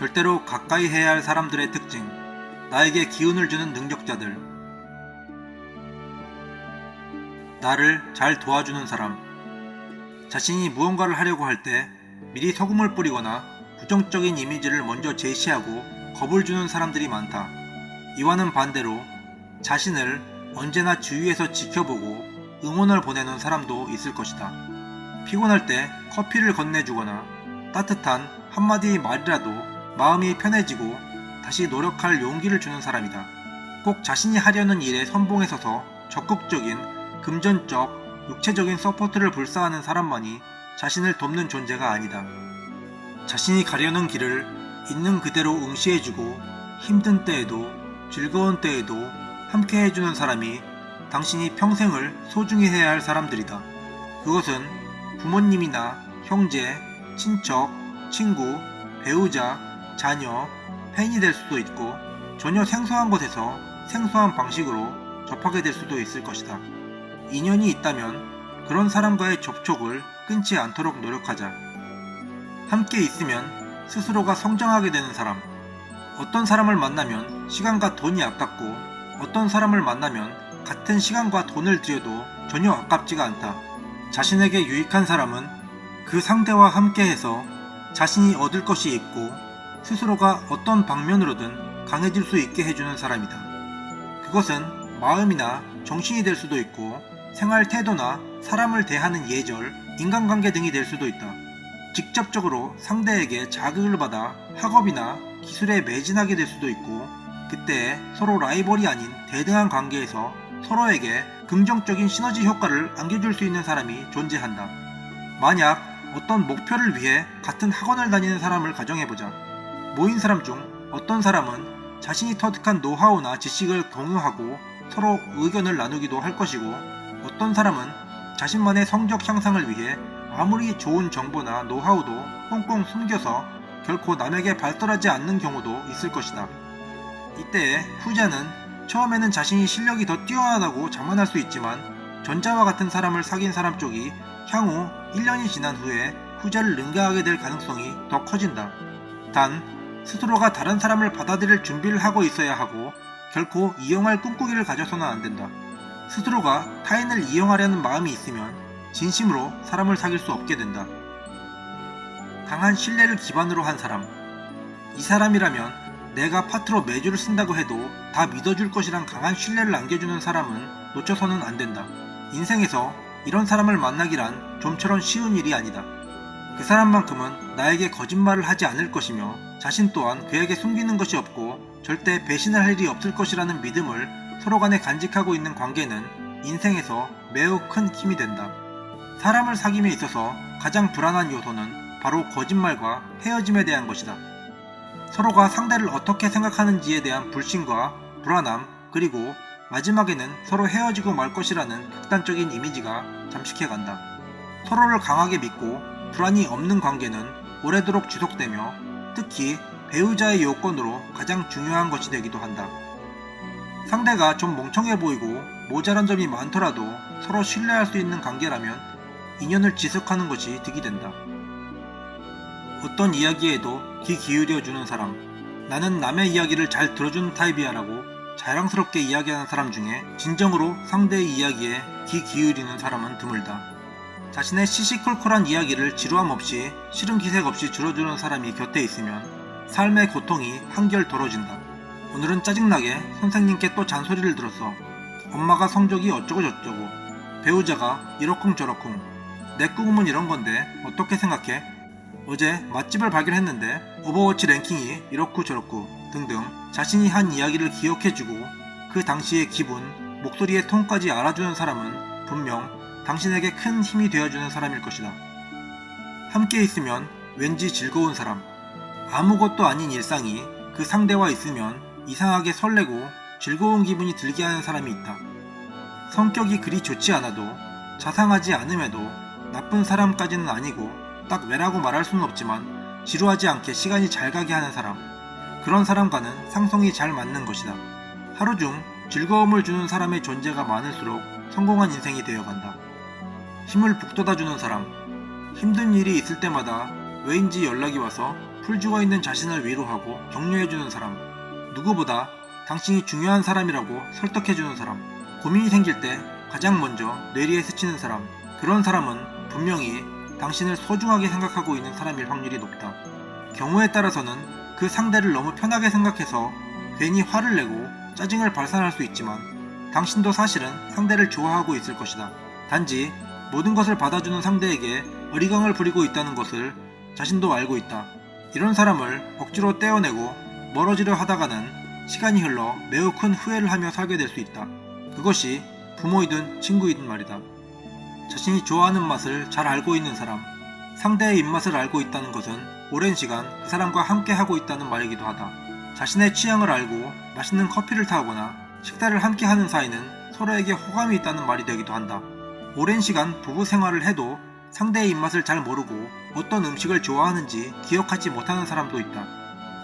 절대로 가까이 해야 할 사람들의 특징, 나에게 기운을 주는 능력자들, 나를 잘 도와주는 사람. 자신이 무언가를 하려고 할 때 미리 소금을 뿌리거나 부정적인 이미지를 먼저 제시하고 겁을 주는 사람들이 많다. 이와는 반대로 자신을 언제나 주위에서 지켜보고 응원을 보내는 사람도 있을 것이다. 피곤할 때 커피를 건네주거나 따뜻한 한마디 말이라도 마음이 편해지고 다시 노력할 용기를 주는 사람이다. 꼭 자신이 하려는 일에 선봉에 서서 적극적인 금전적, 육체적인 서포트를 불사하는 사람만이 자신을 돕는 존재가 아니다. 자신이 가려는 길을 있는 그대로 응시해주고 힘든 때에도 즐거운 때에도 함께 해주는 사람이 당신이 평생을 소중히 해야 할 사람들이다. 그것은 부모님이나 형제, 친척, 친구, 배우자, 자녀, 팬이 될 수도 있고 전혀 생소한 곳에서 생소한 방식으로 접하게 될 수도 있을 것이다. 인연이 있다면 그런 사람과의 접촉을 끊지 않도록 노력하자. 함께 있으면 스스로가 성장하게 되는 사람. 어떤 사람을 만나면 시간과 돈이 아깝고 어떤 사람을 만나면 같은 시간과 돈을 들여도 전혀 아깝지가 않다. 자신에게 유익한 사람은 그 상대와 함께해서 자신이 얻을 것이 있고 스스로가 어떤 방면으로든 강해질 수 있게 해주는 사람이다. 그것은 마음이나 정신이 될 수도 있고 생활 태도나 사람을 대하는 예절, 인간관계 등이 될 수도 있다. 직접적으로 상대에게 자극을 받아 학업이나 기술에 매진하게 될 수도 있고 그때 서로 라이벌이 아닌 대등한 관계에서 서로에게 긍정적인 시너지 효과를 안겨줄 수 있는 사람이 존재한다. 만약 어떤 목표를 위해 같은 학원을 다니는 사람을 가정해보자. 모인 사람 중 어떤 사람은 자신이 터득한 노하우나 지식을 공유하고 서로 의견을 나누기도 할 것이고 어떤 사람은 자신만의 성적 향상을 위해 아무리 좋은 정보나 노하우도 꽁꽁 숨겨서 결코 남에게 발설하지 않는 경우도 있을 것이다. 이때에 후자는 처음에는 자신이 실력이 더 뛰어나다고 자만할 수 있지만 전자와 같은 사람을 사귄 사람 쪽이 향후 1년이 지난 후에 후자를 능가하게 될 가능성이 더 커진다. 단 스스로가 다른 사람을 받아들일 준비를 하고 있어야 하고 결코 이용할 꿈꾸기를 가져서는 안 된다. 스스로가 타인을 이용하려는 마음이 있으면 진심으로 사람을 사귈 수 없게 된다. 강한 신뢰를 기반으로 한 사람. 이 사람이라면 내가 파트로 매주를 쓴다고 해도 다 믿어줄 것이란 강한 신뢰를 안겨주는 사람은 놓쳐서는 안 된다. 인생에서 이런 사람을 만나기란 좀처럼 쉬운 일이 아니다. 그 사람만큼은 나에게 거짓말을 하지 않을 것이며 자신 또한 그에게 숨기는 것이 없고 절대 배신을 할 일이 없을 것이라는 믿음을 서로 간에 간직하고 있는 관계는 인생에서 매우 큰 힘이 된다. 사람을 사귐에 있어서 가장 불안한 요소는 바로 거짓말과 헤어짐에 대한 것이다. 서로가 상대를 어떻게 생각하는지에 대한 불신과 불안함, 그리고 마지막에는 서로 헤어지고 말 것이라는 극단적인 이미지가 잠식해간다. 서로를 강하게 믿고 불안이 없는 관계는 오래도록 지속되며 특히 배우자의 요건으로 가장 중요한 것이 되기도 한다. 상대가 좀 멍청해 보이고 모자란 점이 많더라도 서로 신뢰할 수 있는 관계라면 인연을 지속하는 것이 득이 된다. 어떤 이야기에도 귀 기울여주는 사람. 나는 남의 이야기를 잘 들어주는 타입이야 라고 자랑스럽게 이야기하는 사람 중에 진정으로 상대의 이야기에 귀 기울이는 사람은 드물다. 자신의 시시콜콜한 이야기를 지루함 없이 싫은 기색 없이 들어주는 사람이 곁에 있으면 삶의 고통이 한결 덜어진다. 오늘은 짜증나게 선생님께 또 잔소리를 들었어. 엄마가 성적이 어쩌고 저쩌고 배우자가 이러쿵저러쿵 내 꿈은 이런 건데 어떻게 생각해? 어제 맛집을 발견했는데 오버워치 랭킹이 이렇고 저렇고 등등 자신이 한 이야기를 기억해주고 그 당시의 기분, 목소리의 톤까지 알아주는 사람은 분명 당신에게 큰 힘이 되어주는 사람일 것이다. 함께 있으면 왠지 즐거운 사람. 아무것도 아닌 일상이 그 상대와 있으면 이상하게 설레고 즐거운 기분이 들게 하는 사람이 있다. 성격이 그리 좋지 않아도 자상하지 않음에도 나쁜 사람까지는 아니고 딱 왜라고 말할 수는 없지만 지루하지 않게 시간이 잘 가게 하는 사람. 그런 사람과는 상성이 잘 맞는 것이다. 하루 중 즐거움을 주는 사람의 존재가 많을수록 성공한 인생이 되어간다. 힘을 북돋아주는 사람. 힘든 일이 있을 때마다 왜인지 연락이 와서 풀 죽어있는 자신을 위로하고 격려해주는 사람, 누구보다 당신이 중요한 사람이라고 설득해주는 사람, 고민이 생길 때 가장 먼저 뇌리에 스치는 사람, 그런 사람은 분명히 당신을 소중하게 생각하고 있는 사람일 확률이 높다. 경우에 따라서는 그 상대를 너무 편하게 생각해서 괜히 화를 내고 짜증을 발산할 수 있지만 당신도 사실은 상대를 좋아하고 있을 것이다. 단지 모든 것을 받아주는 상대에게 어리광을 부리고 있다는 것을 자신도 알고 있다. 이런 사람을 억지로 떼어내고 멀어지려 하다가는 시간이 흘러 매우 큰 후회를 하며 살게 될 수 있다. 그것이 부모이든 친구이든 말이다. 자신이 좋아하는 맛을 잘 알고 있는 사람, 상대의 입맛을 알고 있다는 것은 오랜 시간 그 사람과 함께 하고 있다는 말이기도 하다. 자신의 취향을 알고 맛있는 커피를 타거나 식사를 함께 하는 사이는 서로에게 호감이 있다는 말이 되기도 한다. 오랜 시간 부부 생활을 해도 상대의 입맛을 잘 모르고 어떤 음식을 좋아하는지 기억하지 못하는 사람도 있다.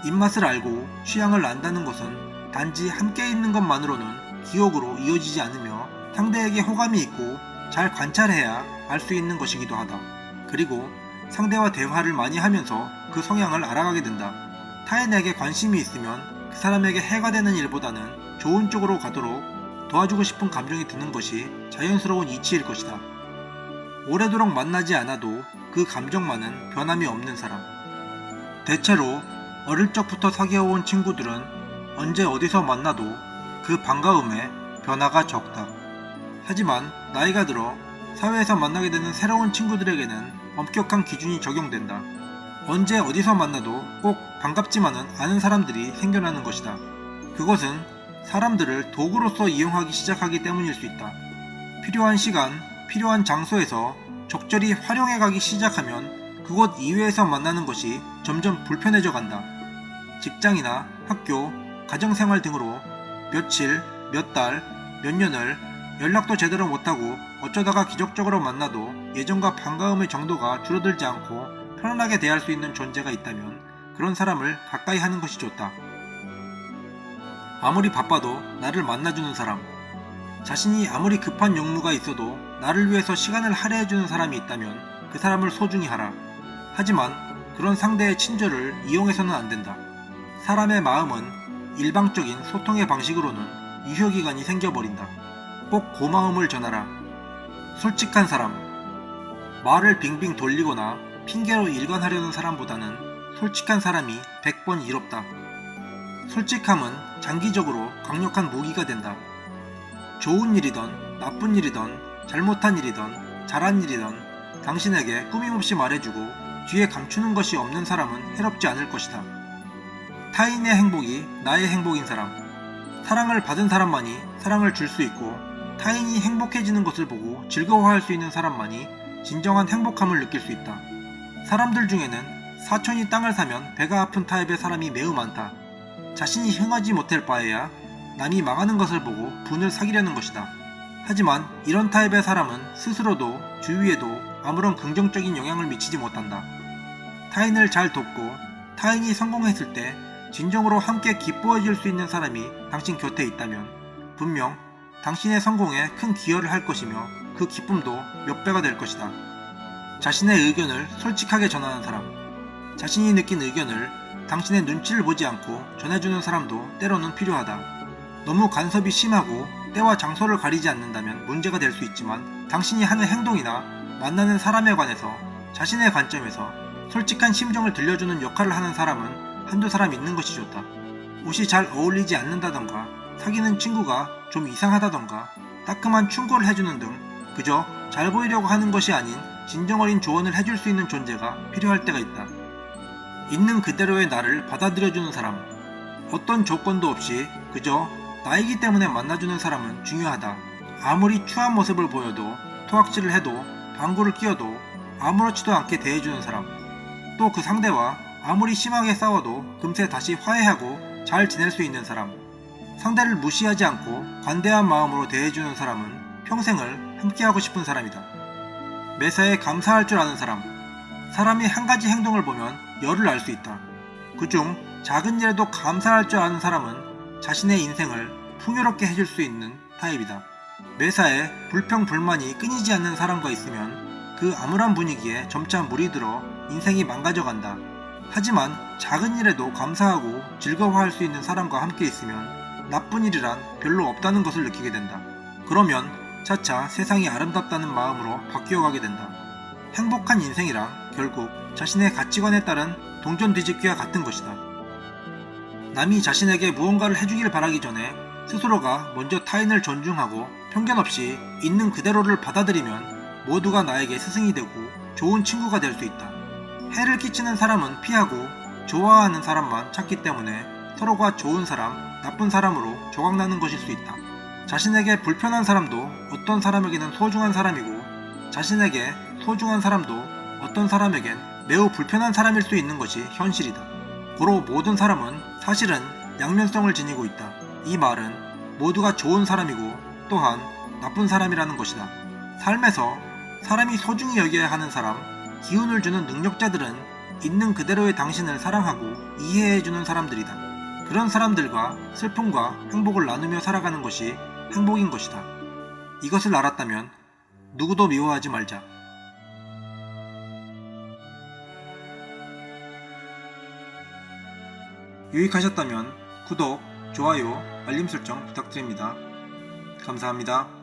입맛을 알고 취향을 안다는 것은 단지 함께 있는 것만으로는 기억으로 이어지지 않으며 상대에게 호감이 있고 잘 관찰해야 알 수 있는 것이기도 하다. 그리고 상대와 대화를 많이 하면서 그 성향을 알아가게 된다. 타인에게 관심이 있으면 그 사람에게 해가 되는 일보다는 좋은 쪽으로 가도록 도와주고 싶은 감정이 드는 것이 자연스러운 이치일 것이다. 오래도록 만나지 않아도 그 감정만은 변함이 없는 사람. 대체로 어릴 적부터 사귀어온 친구들은 언제 어디서 만나도 그 반가움에 변화가 적다. 하지만 나이가 들어 사회에서 만나게 되는 새로운 친구들에게는 엄격한 기준이 적용된다. 언제 어디서 만나도 꼭 반갑지만은 않은 사람들이 생겨나는 것이다. 그것은 사람들을 도구로서 이용하기 시작하기 때문일 수 있다. 필요한 시간, 필요한 장소에서 적절히 활용해가기 시작하면 그곳 이외에서 만나는 것이 점점 불편해져 간다. 직장이나 학교, 가정생활 등으로 며칠, 몇 달, 몇 년을 연락도 제대로 못하고 어쩌다가 기적적으로 만나도 예전과 반가움의 정도가 줄어들지 않고 편안하게 대할 수 있는 존재가 있다면 그런 사람을 가까이 하는 것이 좋다. 아무리 바빠도 나를 만나주는 사람, 자신이 아무리 급한 용무가 있어도 나를 위해서 시간을 할애해주는 사람이 있다면 그 사람을 소중히 하라. 하지만 그런 상대의 친절을 이용해서는 안 된다. 사람의 마음은 일방적인 소통의 방식으로는 유효기간이 생겨버린다. 꼭 고마움을 전하라. 솔직한 사람, 말을 빙빙 돌리거나 핑계로 일관하려는 사람보다는 솔직한 사람이 100번 이롭다. 솔직함은 장기적으로 강력한 무기가 된다. 좋은 일이든 나쁜 일이든 잘못한 일이든 잘한 일이든 당신에게 꾸밈없이 말해주고 뒤에 감추는 것이 없는 사람은 해롭지 않을 것이다. 타인의 행복이 나의 행복인 사람, 사랑을 받은 사람만이 사랑을 줄 수 있고 타인이 행복해지는 것을 보고 즐거워할 수 있는 사람만이 진정한 행복함을 느낄 수 있다. 사람들 중에는 사촌이 땅을 사면 배가 아픈 타입의 사람이 매우 많다. 자신이 흥하지 못할 바에야 남이 망하는 것을 보고 분을 사기려는 것이다. 하지만 이런 타입의 사람은 스스로도 주위에도 아무런 긍정적인 영향을 미치지 못한다. 타인을 잘 돕고 타인이 성공했을 때 진정으로 함께 기뻐해줄 수 있는 사람이 당신 곁에 있다면 분명 당신의 성공에 큰 기여를 할 것이며 그 기쁨도 몇 배가 될 것이다. 자신의 의견을 솔직하게 전하는 사람, 자신이 느낀 의견을 당신의 눈치를 보지 않고 전해주는 사람도 때로는 필요하다. 너무 간섭이 심하고 때와 장소를 가리지 않는다면 문제가 될 수 있지만 당신이 하는 행동이나 만나는 사람에 관해서 자신의 관점에서 솔직한 심정을 들려주는 역할을 하는 사람은 한두 사람 있는 것이 좋다. 옷이 잘 어울리지 않는다던가 사귀는 친구가 좀 이상하다던가 따끔한 충고를 해주는 등 그저 잘 보이려고 하는 것이 아닌 진정 어린 조언을 해줄 수 있는 존재가 필요할 때가 있다. 있는 그대로의 나를 받아들여주는 사람, 어떤 조건도 없이 그저 나이기 때문에 만나주는 사람은 중요하다. 아무리 추한 모습을 보여도 토악질을 해도 방구를 끼워도 아무렇지도 않게 대해주는 사람, 또 그 상대와 아무리 심하게 싸워도 금세 다시 화해하고 잘 지낼 수 있는 사람, 상대를 무시하지 않고 관대한 마음으로 대해주는 사람은 평생을 함께하고 싶은 사람이다. 매사에 감사할 줄 아는 사람, 사람이 한 가지 행동을 보면 열을 알 수 있다. 그중 작은 일에도 감사할 줄 아는 사람은 자신의 인생을 풍요롭게 해줄 수 있는 타입이다. 매사에 불평불만이 끊이지 않는 사람과 있으면 그 암울한 분위기에 점차 물이 들어 인생이 망가져간다. 하지만 작은 일에도 감사하고 즐거워할 수 있는 사람과 함께 있으면 나쁜 일이란 별로 없다는 것을 느끼게 된다. 그러면 차차 세상이 아름답다는 마음으로 바뀌어가게 된다. 행복한 인생이란 결국 자신의 가치관에 따른 동전 뒤집기와 같은 것이다. 남이 자신에게 무언가를 해주길 바라기 전에 스스로가 먼저 타인을 존중하고 편견 없이 있는 그대로를 받아들이면 모두가 나에게 스승이 되고 좋은 친구가 될 수 있다. 해를 끼치는 사람은 피하고 좋아하는 사람만 찾기 때문에 서로가 좋은 사람, 나쁜 사람으로 조각나는 것일 수 있다. 자신에게 불편한 사람도 어떤 사람에게는 소중한 사람이고 자신에게 소중한 사람도 어떤 사람에겐 매우 불편한 사람일 수 있는 것이 현실이다. 고로 모든 사람은 사실은 양면성을 지니고 있다. 이 말은 모두가 좋은 사람이고 또한 나쁜 사람이라는 것이다. 삶에서 사람이 소중히 여겨야 하는 사람, 기운을 주는 능력자들은 있는 그대로의 당신을 사랑하고 이해해주는 사람들이다. 그런 사람들과 슬픔과 행복을 나누며 살아가는 것이 행복인 것이다. 이것을 알았다면 누구도 미워하지 말자. 유익하셨다면 구독, 좋아요, 알림 설정 부탁드립니다. 감사합니다.